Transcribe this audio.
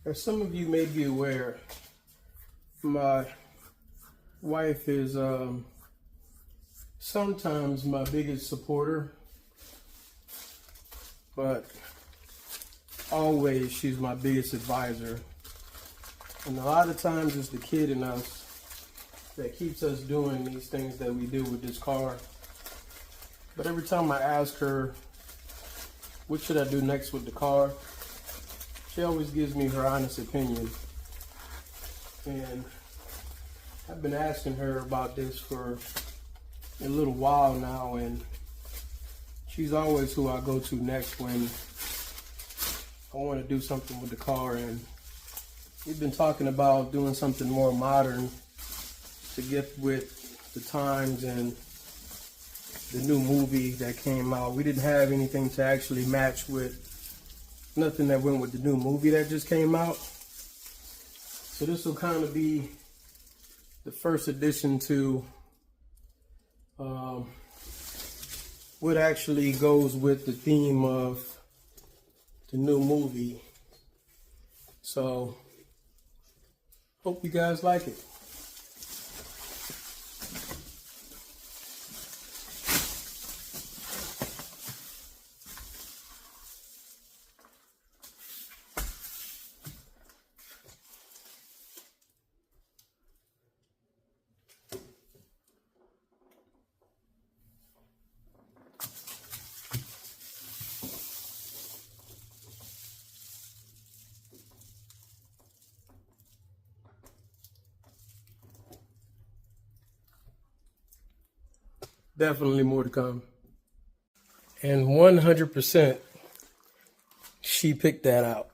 As some of you may be aware, my wife is sometimes my biggest supporter, but always she's my biggest advisor. And a lot of times it's the kid in us that keeps us doing these things that we do with this car. But every time I ask her, what should I do next with the car? She always gives me her honest opinion. And I've been asking her about this for a little while now, and she's always who I go to next when I want to do something with the car. And we've been talking about doing something more modern to get with the times and the new movie that came out. We didn't have anything to actually match with, nothing that went with the new movie that just came out. So this will kind of be the first addition to what actually goes with the theme of the new movie. So hope you guys like it. Definitely more to come. And 100% she picked that out.